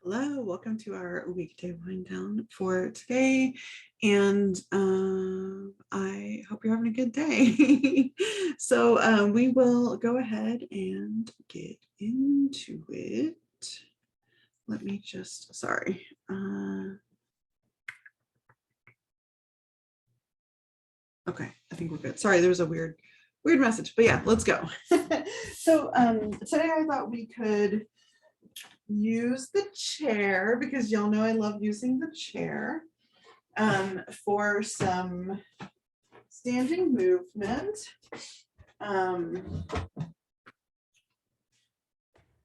Hello, welcome to our weekday wind down for today. And I hope you're having a good day. So we will go ahead and get into it. Let me just, sorry. Okay, I think we're good. Sorry, there was a weird message, but yeah, let's go. So today I thought we could use the chair because y'all know I love using the chair for some standing movement.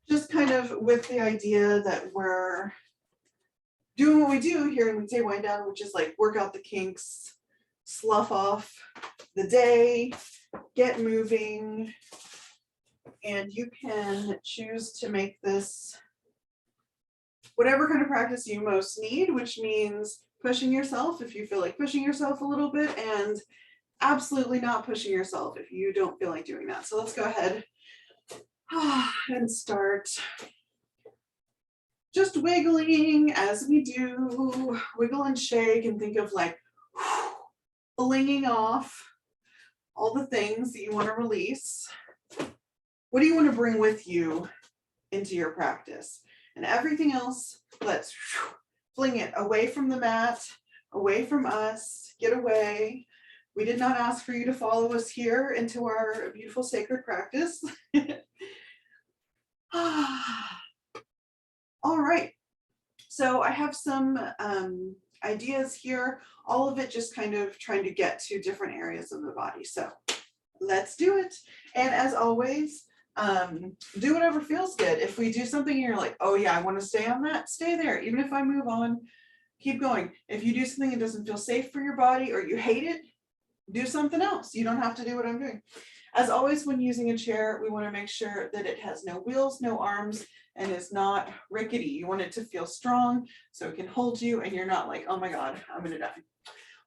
Just kind of with the idea that we're doing what we do here in Weekday Wind Down, which is like work out the kinks, slough off the day, get moving, and you can choose to make this whatever kind of practice you most need, which means pushing yourself if you feel like pushing yourself a little bit, and absolutely not pushing yourself if you don't feel like doing that. So let's go ahead and start just wiggling as we do. Wiggle and shake and think of like flinging off all the things that you want to release. What do you want to bring with you into your practice? And everything else, let's fling it away from the mat, away from us, get away. We did not ask for you to follow us here into our beautiful sacred practice. All right, so I have some ideas here, all of it just kind of trying to get to different areas of the body. So let's do it. And as always, do whatever feels good. If we do something and you're like, oh yeah, I want to stay on that, stay there. Even if I move on, keep going. If you do something that doesn't feel safe for your body or you hate it, do something else. You don't have to do what I'm doing. As always, when using a chair, we want to make sure that it has no wheels, no arms, and is not rickety. You want it to feel strong so it can hold you and you're not like, oh my God, I'm going to die.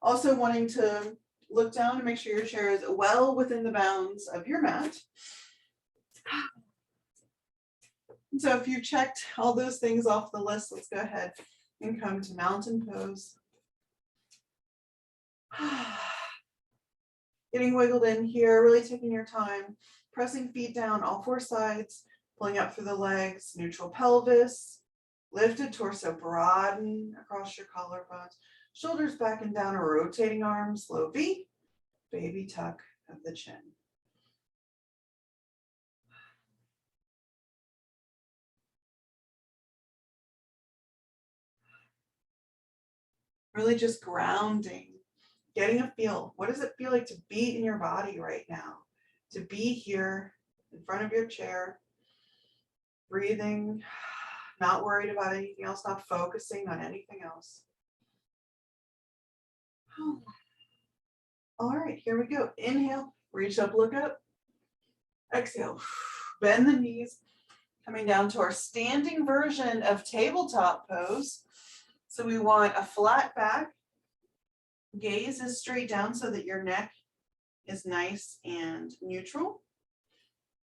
Also wanting to look down and make sure your chair is well within the bounds of your mat. So if you checked all those things off the list, let's go ahead and come to mountain pose. Getting wiggled in here, really taking your time, pressing feet down all four sides, pulling up through the legs, neutral pelvis, lifted torso, broaden across your collarbones, shoulders back and down, rotating arms, low V, baby tuck of the chin. Really just grounding, getting a feel. What does it feel like to be in your body right now? To be here in front of your chair, breathing, not worried about anything else, not focusing on anything else. All right, here we go. Inhale, reach up, look up. Exhale, bend the knees, coming down to our standing version of tabletop pose. So we want a flat back, gaze is straight down so that your neck is nice and neutral.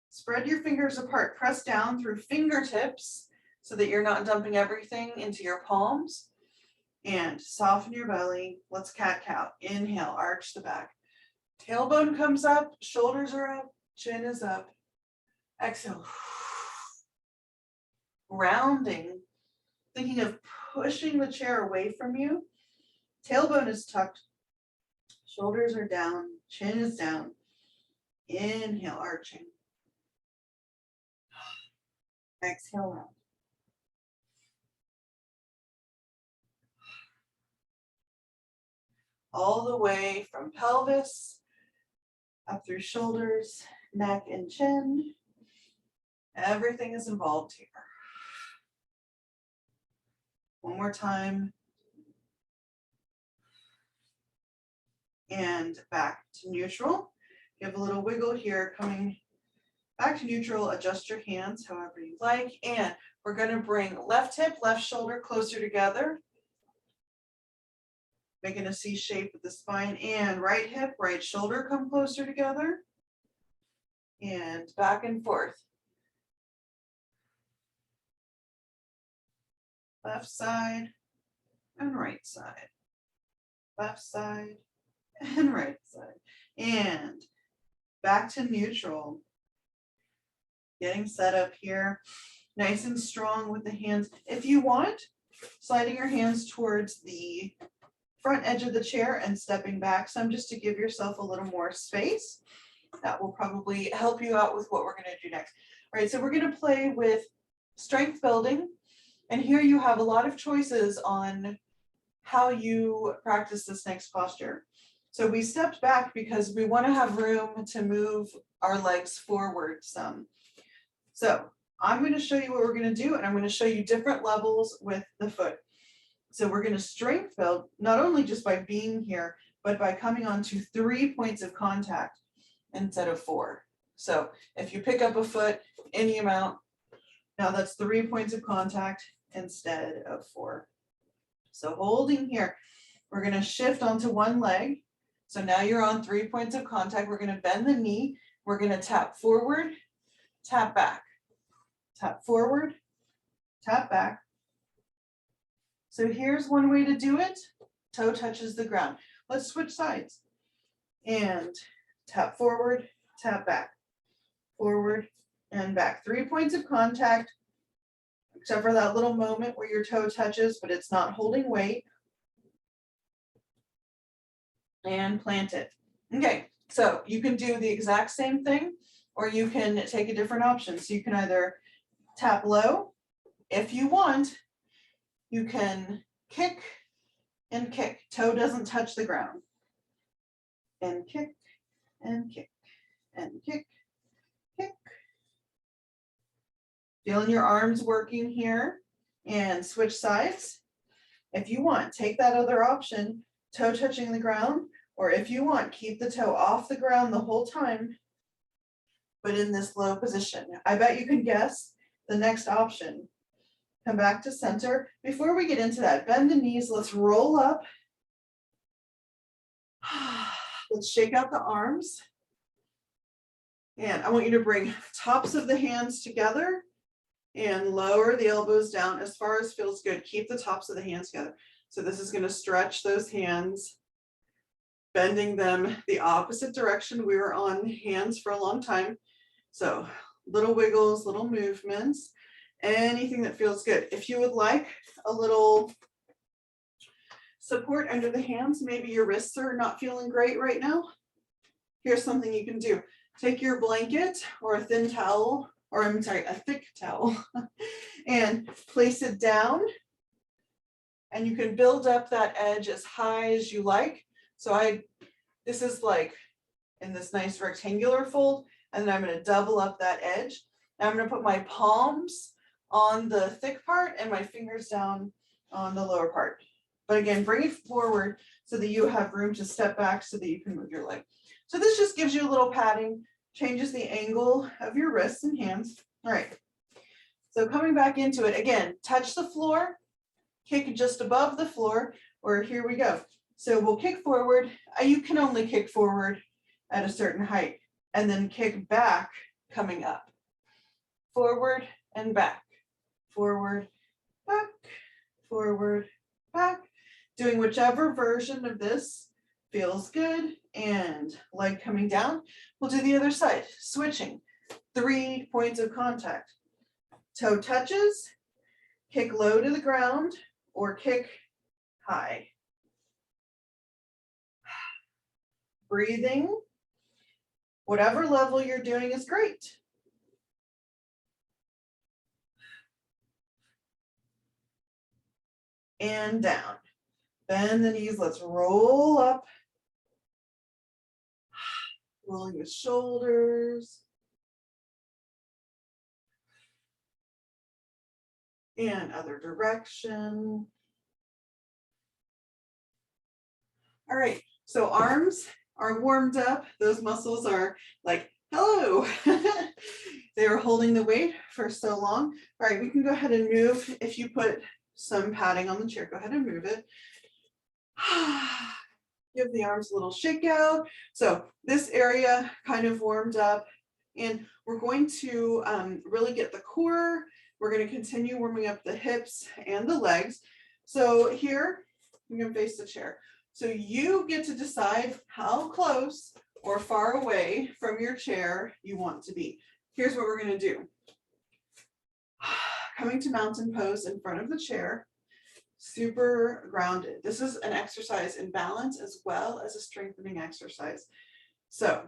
Spread your fingers apart, press down through fingertips so that you're not dumping everything into your palms. And soften your belly. Let's cat-cow. Inhale, arch the back. Tailbone comes up, shoulders are up, chin is up. Exhale. Rounding, thinking of pushing the chair away from you. Tailbone is tucked, shoulders are down, chin is down. Inhale, arching. Exhale, round. All the way from pelvis, up through shoulders, neck, and chin. Everything is involved here. One more time. And back to neutral. Give a little wiggle here, coming back to neutral. Adjust your hands however you like. And we're going to bring left hip, left shoulder closer together. Making a C shape with the spine, and right hip, right shoulder come closer together. And back and forth. left side and right side, left side and right side, and back to neutral. Getting set up here, nice and strong with the hands. If you want, sliding your hands towards the front edge of the chair and stepping back some just to give yourself a little more space. That will probably help you out with what we're going to do next. All right, so we're going to play with strength building. And here you have a lot of choices on how you practice this next posture. So we stepped back because we want to have room to move our legs forward some. So I'm going to show you what we're going to do, and I'm going to show you different levels with the foot. So we're going to strength build, not only just by being here, but by coming onto 3 points of contact instead of 4. So if you pick up a foot, any amount, now that's 3 points of contact instead of 4. So holding here, we're going to shift onto one leg. So now you're on 3 points of contact. We're going to bend the knee. We're going to tap forward, tap back, tap forward, tap back. So here's one way to do it. Toe touches the ground. Let's switch sides. And tap forward, tap back, forward and back. 3 points of contact, except for that little moment where your toe touches, but it's not holding weight. And plant it. Okay, so you can do the exact same thing, or you can take a different option. So you can either tap low. If you want, you can kick and kick. Toe doesn't touch the ground. And kick and kick and kick, kick. Feeling your arms working here, and switch sides. If you want, take that other option, toe touching the ground, or if you want, keep the toe off the ground the whole time, but in this low position. I bet you can guess the next option. Come back to center. Before we get into that, bend the knees. Let's roll up. Let's shake out the arms. And I want you to bring tops of the hands together and lower the elbows down as far as feels good. Keep the tops of the hands together. So this is going to stretch those hands, bending them the opposite direction. We were on hands for a long time. So little wiggles, little movements, anything that feels good. If you would like a little support under the hands, maybe your wrists are not feeling great right now, here's something you can do. Take your blanket or a thin towel, or I'm sorry, a thick towel, and place it down. And you can build up that edge as high as you like. So this is like in this nice rectangular fold, and then I'm going to double up that edge. Now I'm going to put my palms on the thick part and my fingers down on the lower part. But again, bring it forward so that you have room to step back so that you can move your leg. So this just gives you a little padding, changes the angle of your wrists and hands. All right. So coming back into it, again, touch the floor, kick just above the floor, or here we go. So we'll kick forward. You can only kick forward at a certain height, and then kick back coming up. Forward and back, forward, back, forward, back. Doing whichever version of this feels good, and leg coming down. We'll do the other side, switching. 3 points of contact. Toe touches, kick low to the ground, or kick high. Breathing. Whatever level you're doing is great. And down. Bend the knees. Let's roll up. Rolling the shoulders. And other direction. All right, so arms are warmed up. Those muscles are like, hello. They were holding the weight for so long. All right, we can go ahead and move. If you put some padding on the chair, go ahead and move it. Give the arms a little shake out. So this area kind of warmed up, and we're going to really get the core We're going to continue warming up the hips and the legs. So here, I'm going to face the chair. So you get to decide how close or far away from your chair you want to be. Here's what we're going to do. Coming to mountain pose in front of the chair, super grounded. This is an exercise in balance as well as a strengthening exercise. So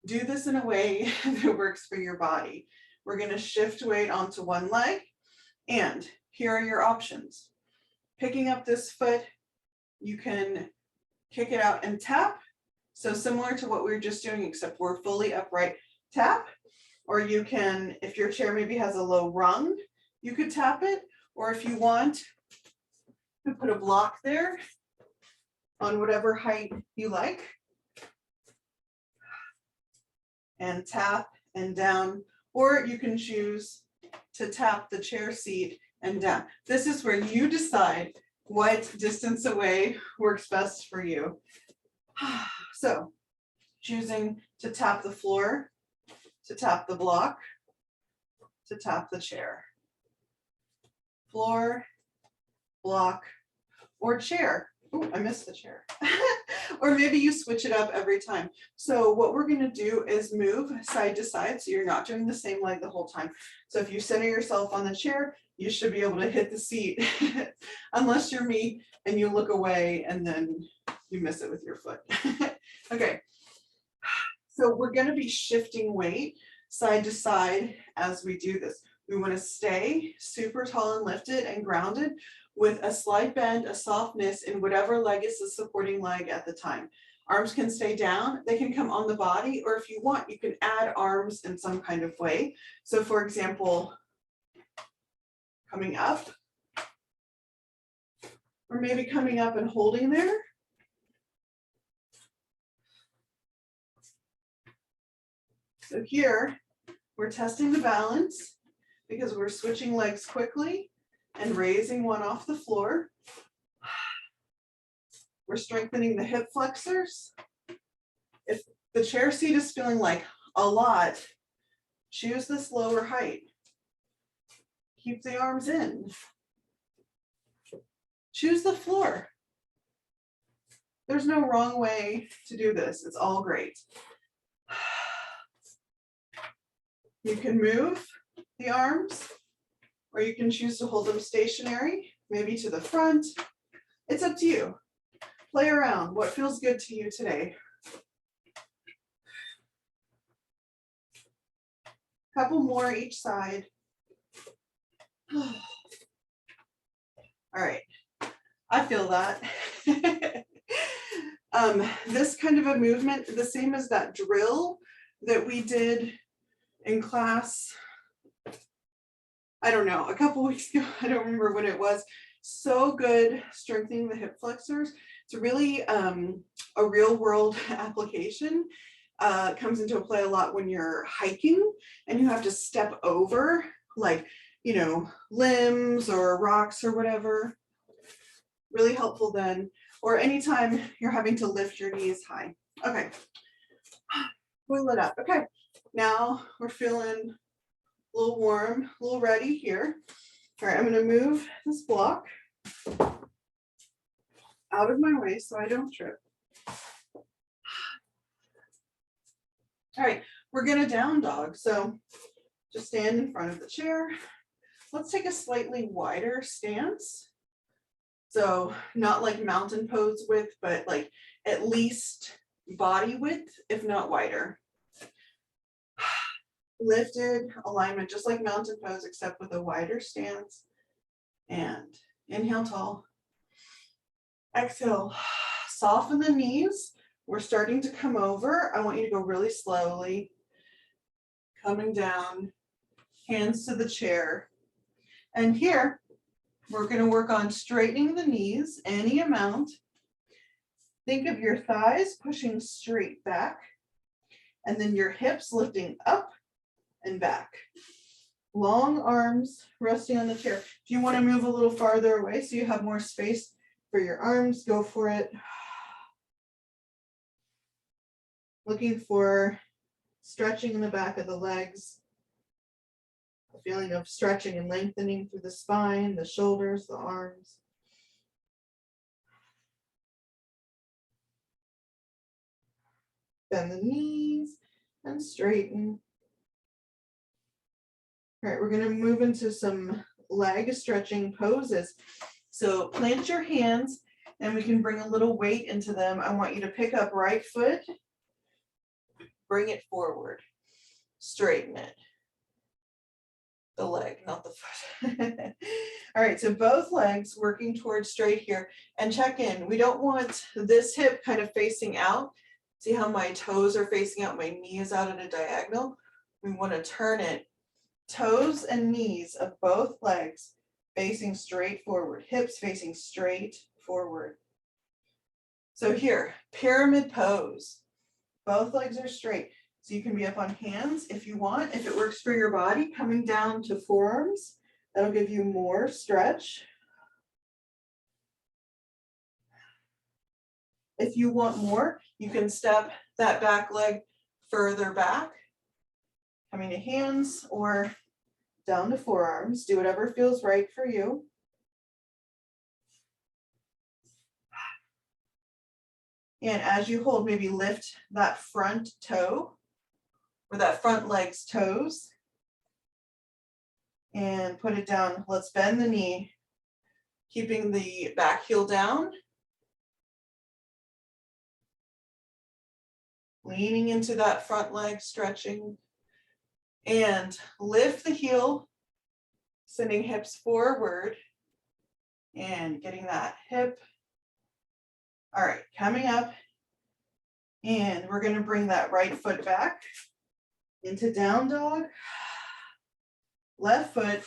do this in a way that works for your body. We're going to shift weight onto one leg, and here are your options. Picking up this foot, you can kick it out and tap. So similar to what we were just doing, except we're fully upright, tap. Or you can, if your chair maybe has a low rung, you could tap it. Or if you want to put a block there on whatever height you like, and tap and down. Or you can choose to tap the chair seat and down. This is where you decide what distance away works best for you. So choosing to tap the floor, to tap the block, to tap the chair. Floor, block, or chair. Oh, I missed the chair. Or maybe you switch it up every time. So what we're going to do is move side to side, so you're not doing the same leg the whole time. So if you center yourself on the chair, you should be able to hit the seat, unless you're me and you look away and then you miss it with your foot. Okay, so we're going to be shifting weight side to side as we do this. We want to stay super tall and lifted and grounded with a slight bend, a softness in whatever leg is the supporting leg at the time. Arms can stay down, they can come on the body, or if you want, you can add arms in some kind of way. So for example, coming up, or maybe coming up and holding there. So here, we're testing the balance because we're switching legs quickly and raising one off the floor. We're strengthening the hip flexors. If the chair seat is feeling like a lot, choose this lower height. Keep the arms in. Choose the floor. There's no wrong way to do this. It's all great. You can move the arms, or you can choose to hold them stationary, maybe to the front. It's up to you. Play around. What feels good to you today? Couple more each side. All right. I feel that. This kind of a movement, the same as that drill that we did in class, I don't know, a couple weeks ago, I don't remember what it was. So good strengthening the hip flexors. It's really a real world application. Comes into play a lot when you're hiking and you have to step over, like, you know, limbs or rocks or whatever. Really helpful then, or anytime you're having to lift your knees high. Okay, pull it up. Okay, now we're feeling a little warm, a little ready here. All right, I'm going to move this block out of my way so I don't trip. All right, we're going to down dog. So just stand in front of the chair. Let's take a slightly wider stance. So not like mountain pose width, but like at least body width, if not wider. Lifted alignment, just like mountain pose, except with a wider stance. And inhale tall. Exhale, soften the knees. We're starting to come over. I want you to go really slowly. Coming down, hands to the chair. And here, we're going to work on straightening the knees, any amount. Think of your thighs pushing straight back, and then your hips lifting up and back. Long arms resting on the chair. If you want to move a little farther away so you have more space for your arms, go for it. Looking for stretching in the back of the legs. feeling of stretching and lengthening through the spine, the shoulders, the arms. Bend the knees and straighten. All right, we're going to move into some leg stretching poses. So plant your hands and we can bring a little weight into them. I want you to pick up right foot, bring it forward, straighten it. The leg, not the foot. All right, so both legs working towards straight here, and check in. We don't want this hip kind of facing out. See how my toes are facing out, my knee is out at a diagonal. We want to turn it, toes and knees of both legs facing straight forward, hips facing straight forward. So here, pyramid pose. Both legs are straight. So you can be up on hands if you want. If it works for your body, coming down to forearms, that'll give you more stretch. If you want more, you can step that back leg further back, coming to hands or down to forearms. Do whatever feels right for you. And as you hold, maybe lift that front toe or that front leg's toes and put it down. Let's bend the knee, keeping the back heel down. Leaning into that front leg, stretching. And lift the heel, sending hips forward and getting that hip. All right, coming up. And we're going to bring that right foot back into down dog. Left foot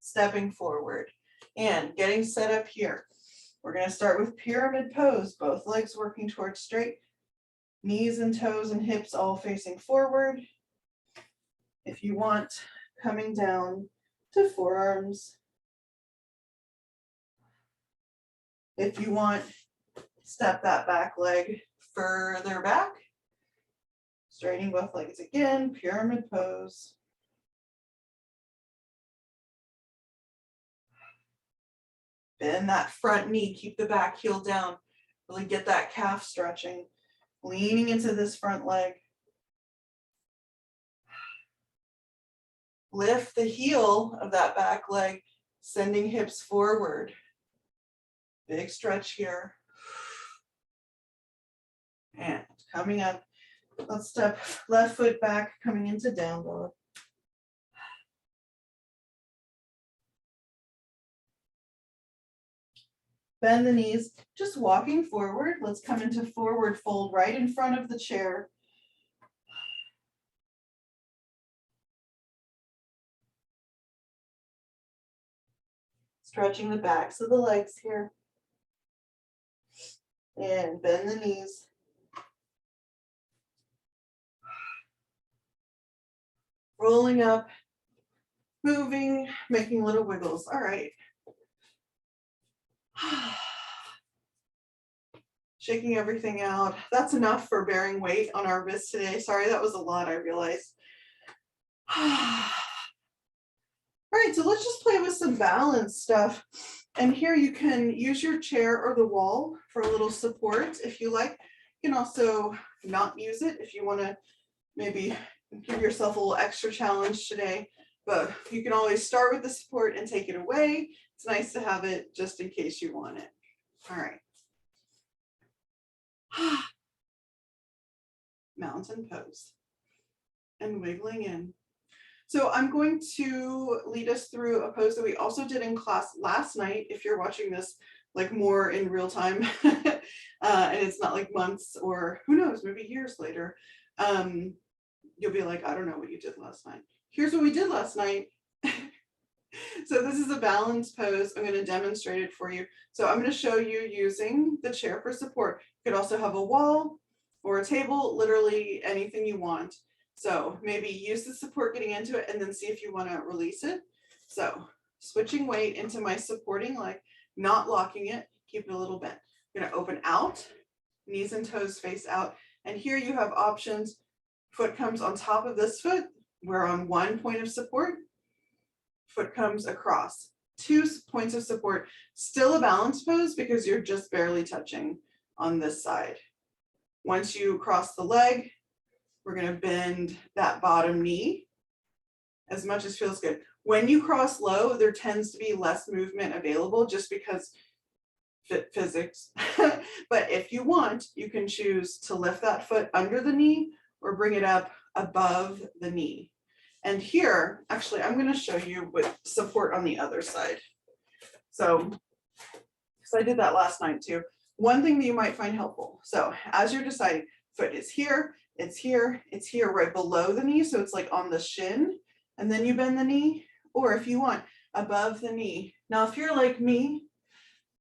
stepping forward and getting set up here. We're going to start with pyramid pose, both legs working towards straight, knees and toes and hips all facing forward. If you want, coming down to forearms. If you want, step that back leg further back. Straightening both legs again, pyramid pose. Bend that front knee, keep the back heel down. Really get that calf stretching. Leaning into this front leg. Lift the heel of that back leg, sending hips forward. Big stretch here. And coming up, let's step left foot back, coming into down dog. Bend the knees, just walking forward. Let's come into forward fold right in front of the chair. Stretching the backs of the legs here. And bend the knees. Rolling up, moving, making little wiggles. All right. Shaking everything out. That's enough for bearing weight on our wrist today. Sorry, that was a lot, I realized. All right, so let's just play with some balance stuff. And here you can use your chair or the wall for a little support if you like. You can also not use it if you want to maybe give yourself a little extra challenge today. But you can always start with the support and take it away. It's nice to have it just in case you want it. All right. Mountain pose and wiggling in. So I'm going to lead us through a pose that we also did in class last night. If you're watching this like more in real time and it's not like months or who knows, maybe years later, you'll be like, I don't know what you did last night. Here's what we did last night. So this is a balance pose. I'm going to demonstrate it for you. So I'm going to show you using the chair for support. You could also have a wall or a table, literally anything you want. So maybe use the support getting into it and then see if you want to release it. So switching weight into my supporting leg, not locking it, keep it a little bent. I'm going to open out, knees and toes face out. And here you have options. Foot comes on top of this foot. We're on one point of support, foot comes across. 2 points of support, still a balance pose because you're just barely touching on this side. Once you cross the leg, we're going to bend that bottom knee as much as feels good. When you cross low, there tends to be less movement available just because physics. But if you want, you can choose to lift that foot under the knee or bring it up above the knee. And here, actually, I'm going to show you with support on the other side. So, because I did that last night too. One thing that you might find helpful. So as you're deciding, foot is here, it's here, it's here, right below the knee. So it's like on the shin, and then you bend the knee, or if you want, above the knee. Now, if you're like me,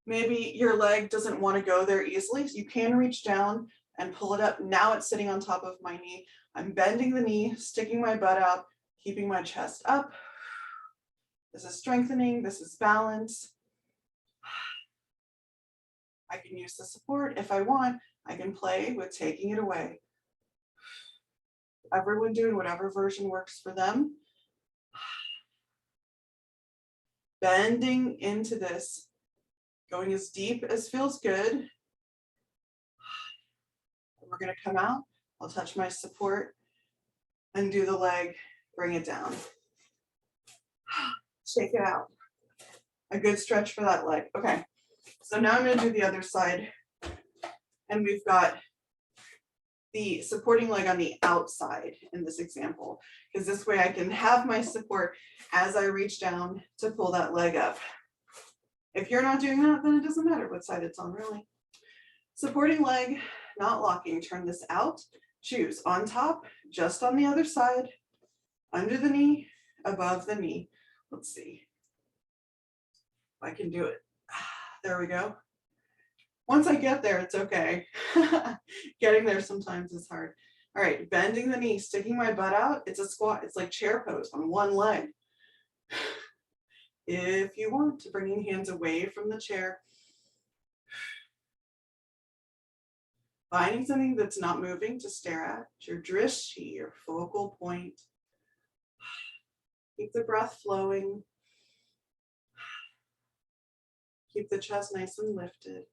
maybe your leg doesn't want to go there easily, so you can reach down and pull it up. Now it's sitting on top of my knee. I'm bending the knee, sticking my butt out, keeping my chest up. This is strengthening, this is balance. I can use the support if I want. I can play with taking it away. Everyone doing whatever version works for them. Bending into this, going as deep as feels good. We're going to come out. I'll touch my support, undo the leg, bring it down. Shake it out. A good stretch for that leg. Okay, so now I'm going to do the other side. And we've got the supporting leg on the outside in this example, because this way I can have my support as I reach down to pull that leg up. If you're not doing that, then it doesn't matter what side it's on, really. Supporting leg, not locking, turn this out, choose on top, just on the other side, under the knee, above the knee. Let's see if I can do it. There we go. Once I get there, it's okay. Getting there sometimes is hard. All right, bending the knee, sticking my butt out. It's a squat. It's like chair pose on one leg. If you want to, bringing hands away from the chair. Finding something that's not moving to stare at, your drishti, your focal point. Keep the breath flowing. Keep the chest nice and lifted.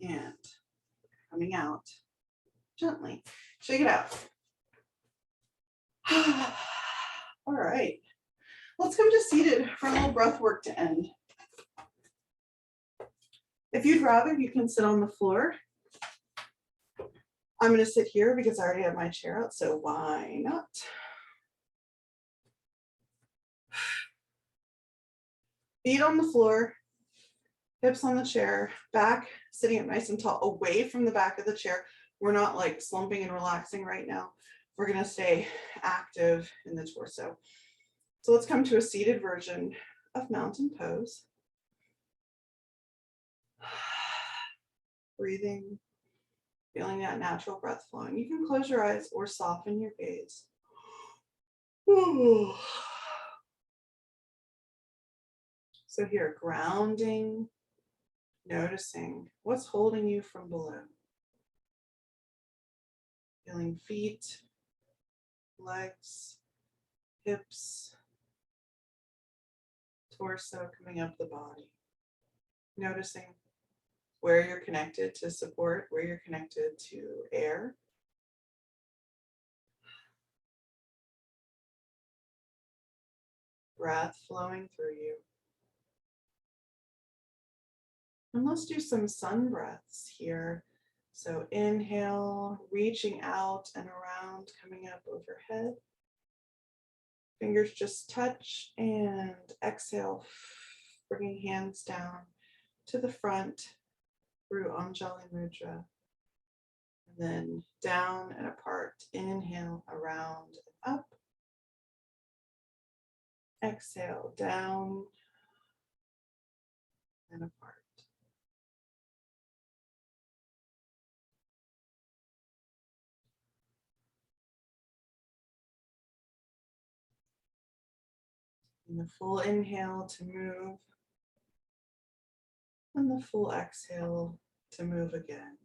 And coming out gently. Shake it out. All right. Let's come to seated for a little breath work to end. If you'd rather, you can sit on the floor. I'm going to sit here because I already have my chair out, so why not? Feet on the floor, hips on the chair, back sitting up nice and tall, away from the back of the chair. We're not like slumping and relaxing right now. We're going to stay active in the torso. So let's come to a seated version of mountain pose. Breathing, feeling that natural breath flowing. You can close your eyes or soften your gaze. Ooh. So here, grounding, noticing what's holding you from below. Feeling feet, legs, hips, torso coming up the body. Noticing where you're connected to support, where you're connected to air. Breath flowing through you. And let's do some sun breaths here. So inhale, reaching out and around, coming up overhead. Fingers just touch, and exhale, bringing hands down to the front through Anjali Mudra. And then down and apart. Inhale, around and up. Exhale, down and apart. And the full inhale to move, and the full exhale to move again.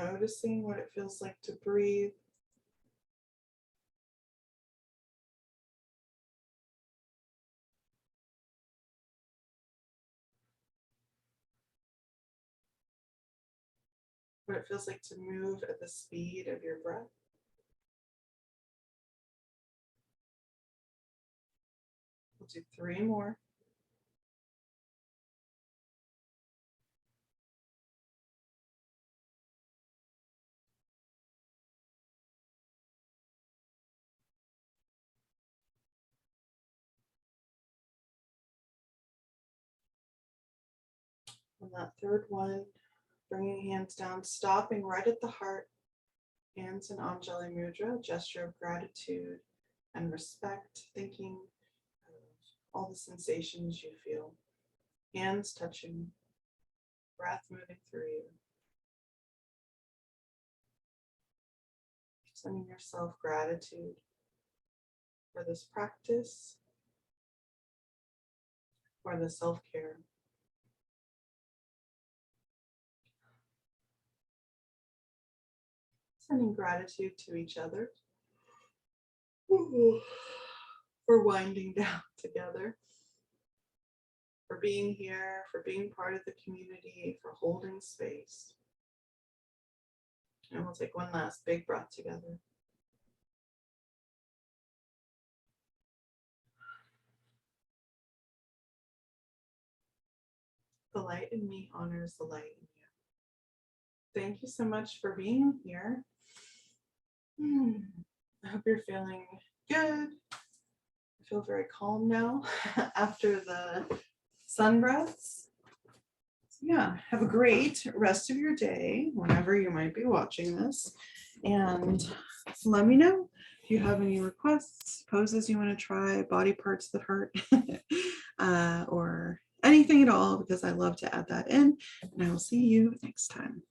Noticing what it feels like to breathe. What it feels like to move at the speed of your breath. We'll do 3 more. On that third one, bringing hands down, stopping right at the heart, hands in Anjali Mudra, gesture of gratitude and respect, thinking of all the sensations you feel. Hands touching, breath moving through you. Sending yourself gratitude for this practice, for the self-care. Sending gratitude to each other for winding down together, for being here, for being part of the community, for holding space. And we'll take one last big breath together. The light in me honors the light in you. Thank you so much for being here. I hope you're feeling good. I feel very calm now after the sun breaths. So yeah, have a great rest of your day whenever you might be watching this. And let me know if you have any requests, poses you want to try, body parts that hurt, or anything at all, because I love to add that in. And I will see you next time.